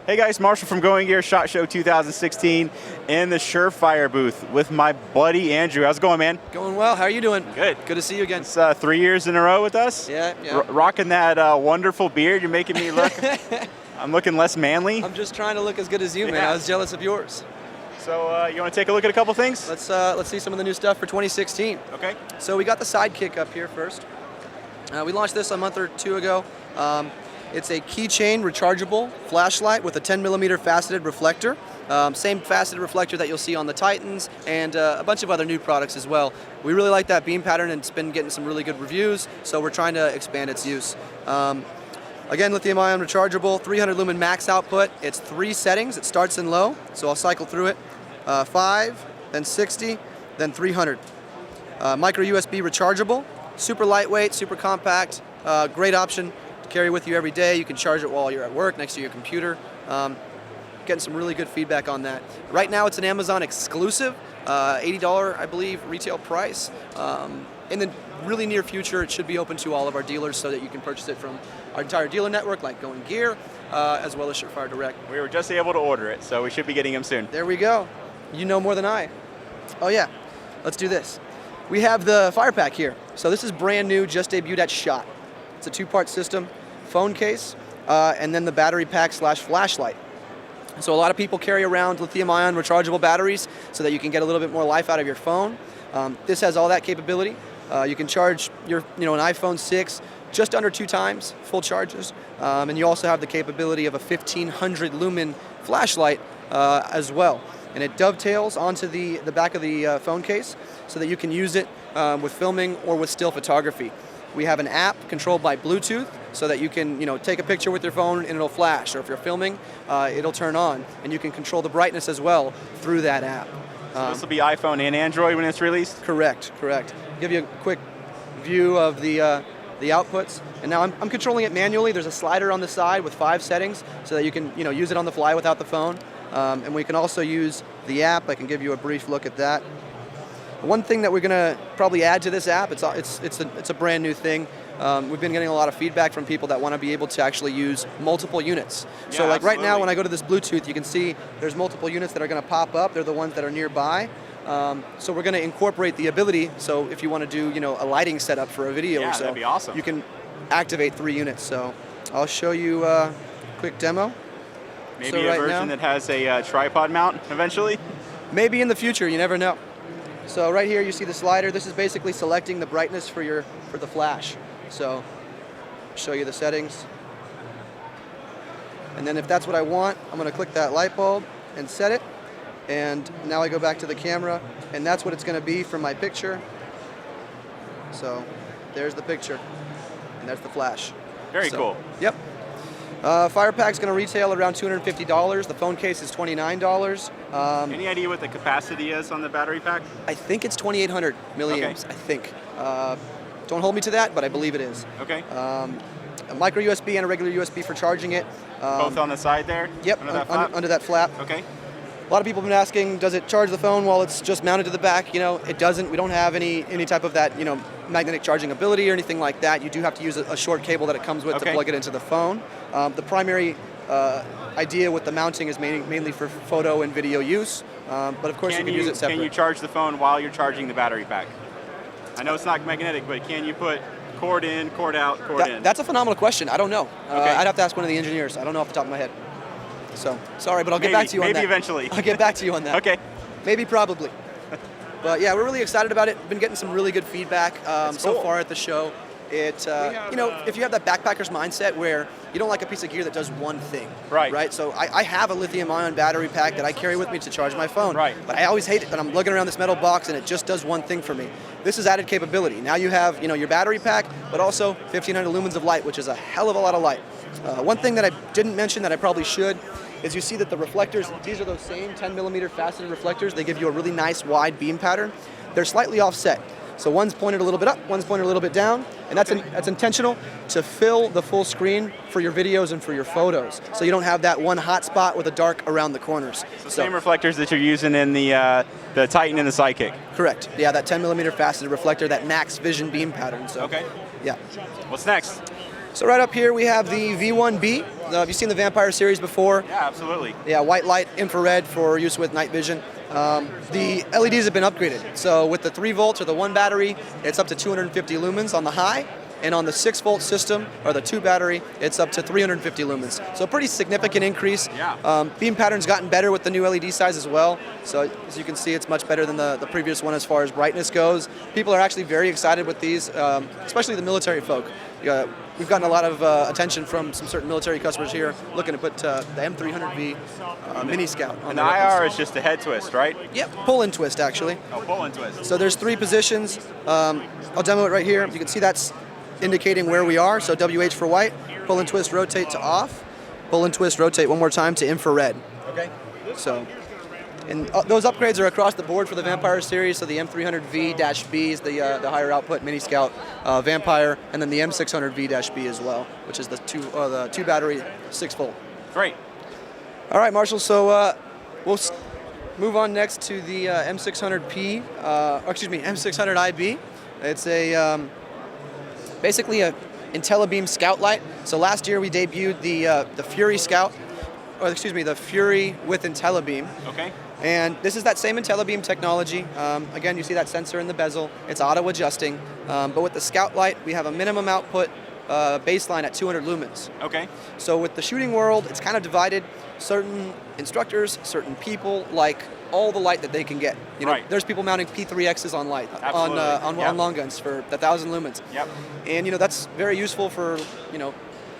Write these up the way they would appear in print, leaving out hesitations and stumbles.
Hey guys, Marshall from Going Gear SHOT Show 2016 in the Surefire booth with my buddy Andrew. How's it going, man? Going well. How are you doing? Good. Good to see you again. It's 3 years in a row with us. Yeah. Rocking that wonderful beard. You're making me look. I'm looking less manly. I'm just trying to look as good as you, man. Yeah. I was jealous of yours. So you want to take a look at a couple things? Let's see some of the new stuff for 2016. Okay. So we got the Sidekick up here first. We launched this a month or two ago. It's a keychain rechargeable flashlight with a 10mm faceted reflector. Same faceted reflector that you'll see on the Titans and a bunch of other new products as well. We really like that beam pattern and it's been getting some really good reviews, so we're trying to expand its use. Again, lithium-ion rechargeable, 300 lumen max output. It's 3 settings. It starts in low, so I'll cycle through it. 5, then 60, then 300. Micro USB rechargeable, super lightweight, super compact, great option to carry with you every day. You can charge it while you're at work next to your computer. Getting some really good feedback on that. Right now it's an Amazon exclusive, $80 I believe retail price. In the really near future it should be open to all of our dealers so that you can purchase it from our entire dealer network like Going Gear, as well as Surefire Direct. We were just able to order it, so we should be getting them soon. There we go. You know more than I. Oh yeah, let's do this. We have the fire pack here. So this is brand new, just debuted at SHOT. It's a 2-part system, phone case, and then the battery pack / flashlight. So a lot of people carry around lithium-ion rechargeable batteries so that you can get a little bit more life out of your phone. This has all that capability. You can charge your, an iPhone 6 just under 2 times full charges, and you also have the capability of a 1500 lumen flashlight as well. And it dovetails onto the back of the phone case so that you can use it with filming or with still photography. We have an app controlled by Bluetooth so that you can take a picture with your phone and it'll flash, or if you're filming, it'll turn on, and you can control the brightness as well through that app. So this will be iPhone and Android when it's released? Correct. Give you a quick view of the outputs, and now I'm controlling it manually. There's a slider on the side with 5 settings so that you can use it on the fly without the phone, and we can also use the app. I can give you a brief look at that. One thing that we're going to probably add to this app, it's a brand new thing. We've been getting a lot of feedback from people that want to be able to actually use multiple units. Yeah, so like absolutely. right now when I go to this Bluetooth, you can see there's multiple units that are going to pop up. They're the ones that are nearby. So we're going to incorporate the ability, so if you want to do a lighting setup for a video or so, that'd be awesome. You can activate 3 units. So I'll show you a quick demo. Maybe a version that has a tripod mount eventually? Maybe in the future, you never know. So right here you see the slider. This is basically selecting the brightness for the flash. So I'll show you the settings. And then if that's what I want, I'm going to click that light bulb and set it. And now I go back to the camera, and that's what it's going to be for my picture. So there's the picture, and there's the flash. Very cool. Yep. Fire pack's going to retail around $250. The phone case is $29. Any idea what the capacity is on the battery pack? I think it's 2,800 milliamps. Okay. I think. Don't hold me to that, but I believe it is. Okay. A micro USB and a regular USB for charging it. Both on the side there? Yep, under that flap. Okay. A lot of people have been asking, does it charge the phone while it's just mounted to the back? It doesn't. We don't have any type of that, magnetic charging ability or anything like that. You do have to use a short cable that it comes with to plug it into the phone. The primary idea with the mounting is mainly for photo and video use, but of course you can use it separate. Can you charge the phone while you're charging the battery pack? I know it's not magnetic, but can you put cord in, cord out, cord in? That's a phenomenal question. I don't know. Okay. I'd have to ask one of the engineers. I don't know off the top of my head. So, sorry, but I'll get back to you on that. Maybe eventually. I'll get back to you on that. Okay. Maybe, probably. But yeah, we're really excited about it. Been getting some really good feedback so far at the show. It, if you have that backpacker's mindset where you don't like a piece of gear that does one thing. Right. So I have a lithium-ion battery pack that I carry with me to charge my phone. Right. But I always hate it that I'm lugging around this metal box and it just does one thing for me. This is added capability. Now you have, your battery pack, but also 1,500 lumens of light, which is a hell of a lot of light. One thing that I didn't mention that I probably should is you see that the reflectors, these are those same 10mm faceted reflectors. They give you a really nice wide beam pattern. They're slightly offset. So one's pointed a little bit up, one's pointed a little bit down, and that's intentional to fill the full screen for your videos and for your photos. So you don't have that one hot spot with a dark around the corners. So same reflectors that you're using in the Titan and the Sidekick. Correct. Yeah, that 10mm faceted reflector, that max vision beam pattern. So, okay. Yeah. What's next? So right up here we have the V1B. Have you seen the Vampire series before? Yeah, absolutely. Yeah, white light, infrared for use with night vision. The LEDs have been upgraded. So with the 3 volts or the 1 battery, it's up to 250 lumens on the high. And on the 6-volt system, or the 2 battery, it's up to 350 lumens. So a pretty significant increase. Yeah. Beam pattern's gotten better with the new LED size as well. So as you can see, it's much better than the previous one as far as brightness goes. People are actually very excited with these, especially the military folk. We've gotten a lot of attention from some certain military customers here looking to put the M300V Mini Scout on And their the weapons. IR is just a head twist, right? Yep, pull and twist actually. Oh, pull and twist. So there's 3 positions. I'll demo it right here. You can see that's indicating where we are. So WH for white, pull and twist, rotate to off, pull and twist, rotate one more time to infrared. Okay. So, and those upgrades are across the board for the Vampire series. So the M300V-B is the higher output Mini Scout Vampire, and then the M600V-B as well, which is the 2 battery 6-volt. Great. All right, Marshall. So we'll move on next to the M600P, M600IB. It's a basically a IntelliBeam Scout light. So last year we debuted the Fury Scout, the Fury with IntelliBeam. Okay. And this is that same IntelliBeam technology. Again, you see that sensor in the bezel. It's auto-adjusting. But with the Scout light, we have a minimum output baseline at 200 lumens. Okay. So with the shooting world, it's kind of divided. Certain instructors, certain people like all the light that they can get. Right. There's people mounting P3Xs on light on long guns for 1,000 lumens. Yep. And that's very useful for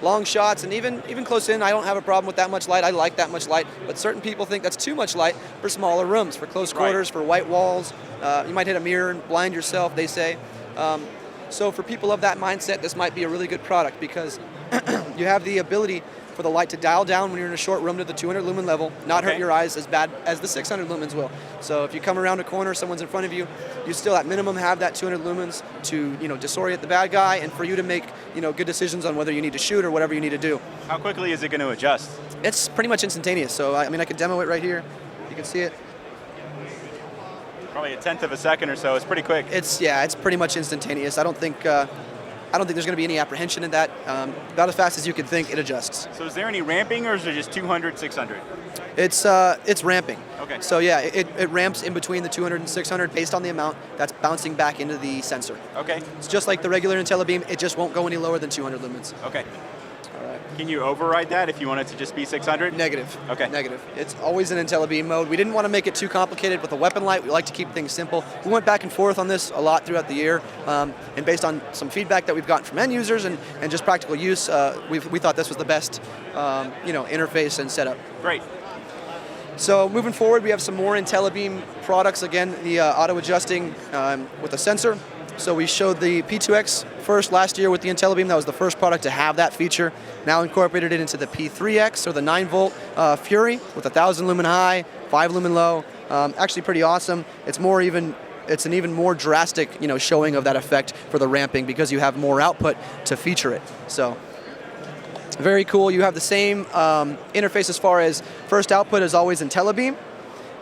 long shots and even close in. I don't have a problem with that much light. I like that much light. But certain people think that's too much light for smaller rooms, for close quarters, for white walls. You might hit a mirror and blind yourself, they say. So for people of that mindset, this might be a really good product because you have the ability for the light to dial down when you're in a short room to the 200 lumen level, not hurt your eyes as bad as the 600 lumens will. So if you come around a corner, someone's in front of you, you still at minimum have that 200 lumens to disorient the bad guy and for you to make good decisions on whether you need to shoot or whatever you need to do. How quickly is it going to adjust? It's pretty much instantaneous. So I could demo it right here. You can see it. Probably a 1/10 of a second or so. It's pretty quick. It's pretty much instantaneous. I don't think there's going to be any apprehension in that. About as fast as you can think, it adjusts. So is there any ramping, or is it just 200, 600? It's ramping. Okay. So yeah, it ramps in between the 200 and 600 based on the amount that's bouncing back into the sensor. Okay. It's just like the regular IntelliBeam. It just won't go any lower than 200 lumens. Okay. All right. Can you override that if you want it to just be 600? Negative. Okay. Negative. It's always in IntelliBeam mode. We didn't want to make it too complicated with a weapon light. We like to keep things simple. We went back and forth on this a lot throughout the year, and based on some feedback that we've gotten from end users and just practical use, we thought this was the best, interface and setup. Great. So moving forward, we have some more IntelliBeam products. Again, the auto-adjusting with a sensor. So we showed the P2X first last year with the IntelliBeam. That was the first product to have that feature. Now incorporated it into the P3X, or the 9-volt Fury with 1,000 lumen high, 5 lumen low. Actually pretty awesome. It's an even more drastic, showing of that effect for the ramping because you have more output to feature it. So very cool. You have the same interface as far as first output is always IntelliBeam.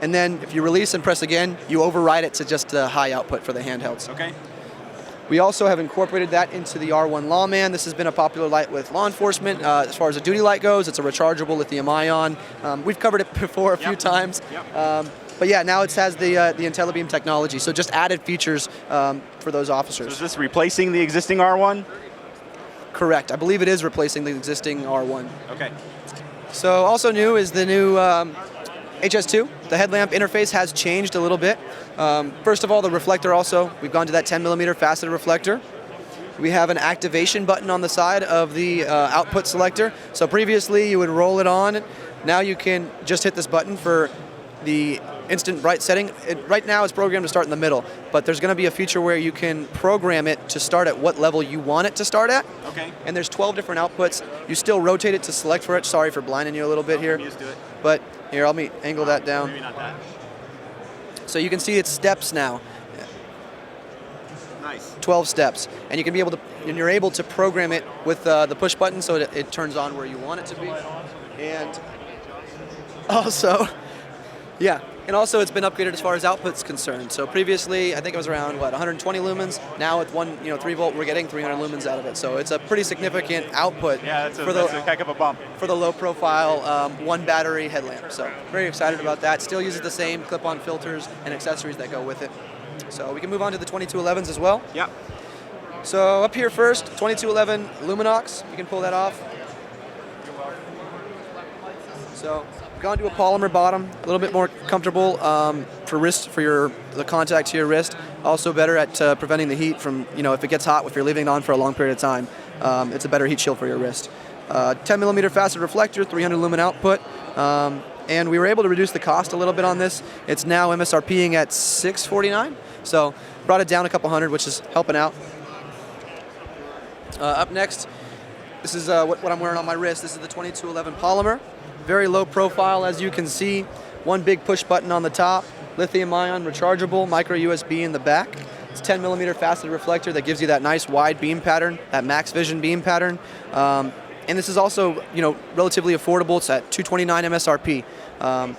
And then if you release and press again, you override it to just the high output for the handhelds. Okay. We also have incorporated that into the R1 Lawman. This has been a popular light with law enforcement. As far as a duty light goes, it's a rechargeable lithium-ion. We've covered it before a few times. Yep. But yeah, now it has the IntelliBeam technology, so just added features for those officers. So is this replacing the existing R1? Correct. I believe it is replacing the existing R1. Okay. So also new is the new HS2. The headlamp interface has changed a little bit. First of all, the reflector also, we've gone to that 10 millimeter faceted reflector. We have an activation button on the side of the output selector. So previously you would roll it on. Now you can just hit this button for the instant bright setting. Right now it's programmed to start in the middle, but there's going to be a feature where you can program it to start at what level you want it to start at. Okay. And there's 12 different outputs. You still rotate it to select for it. Sorry for blinding you a little bit here. I'm used to it. But here, let me angle that down. Maybe not that. So you can see its steps now. Nice. 12 steps, and you can be able to, and you're able to program it with the push button so it turns on where you want it to be. And also, yeah, And also it's been upgraded as far as output's concerned. So previously, I think it was around, 120 lumens. Now with 3 volt, we're getting 300 lumens out of it. So it's a pretty significant output that's a heck of a bump. for the low profile, one battery headlamp. So very excited about that. Still uses the same clip-on filters and accessories that go with it. So we can move on to the 2211s as well. Yeah. So up here first, 2211 Luminox. You can pull that off. So gone to a polymer bottom, a little bit more comfortable for the contact to your wrist. Also better at preventing the heat from, if it gets hot, if you're leaving it on for a long period of time, it's a better heat shield for your wrist. 10 millimeter faceted reflector, 300 lumen output, and we were able to reduce the cost a little bit on this. It's now MSRPing at $649, so brought it down a couple hundred, which is helping out. Up next, this is what I'm wearing on my wrist. This is the 2211 Polymer. Very low profile, as you can see. One big push button on the top, lithium-ion rechargeable, micro USB in the back. It's 10 millimeter faceted reflector that gives you that nice wide beam pattern, that max vision beam pattern. And this is also, relatively affordable. It's at $229 MSRP.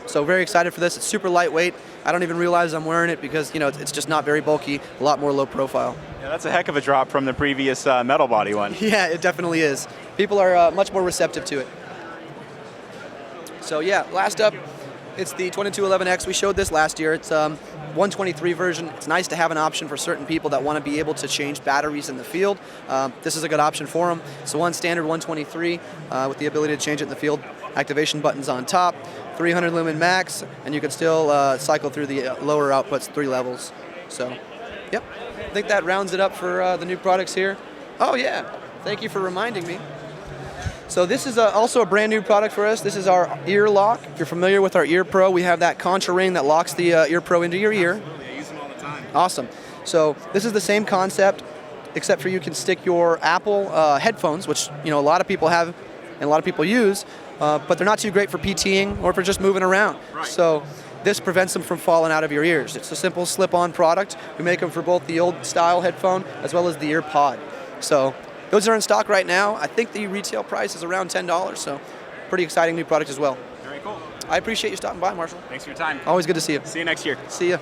So very excited for this. It's super lightweight. I don't even realize I'm wearing it because, it's just not very bulky, a lot more low profile. Yeah, that's a heck of a drop from the previous metal body one. Yeah, it definitely is. People are much more receptive to it. So yeah, last up, it's the 2211X. We showed this last year. It's 123 version. It's nice to have an option for certain people that want to be able to change batteries in the field. This is a good option for them. So one standard 123 with the ability to change it in the field. Activation buttons on top, 300 lumen max, and you can still cycle through the lower outputs 3 levels. So, yep, I think that rounds it up for the new products here. Oh yeah, thank you for reminding me. So this is also a brand new product for us. This is our ear lock. If you're familiar with our Ear Pro, we have that contra ring that locks the Ear Pro into your ear. Absolutely, I use them all the time. Awesome. So this is the same concept, except for you can stick your Apple headphones, which a lot of people have and a lot of people use, but they're not too great for PTing or for just moving around. Right. So this prevents them from falling out of your ears. It's a simple slip-on product. We make them for both the old style headphone as well as the ear pod. So those are in stock right now. I think the retail price is around $10, so pretty exciting new product as well. Very cool. I appreciate you stopping by, Marshall. Thanks for your time. Always good to see you. See you next year. See ya.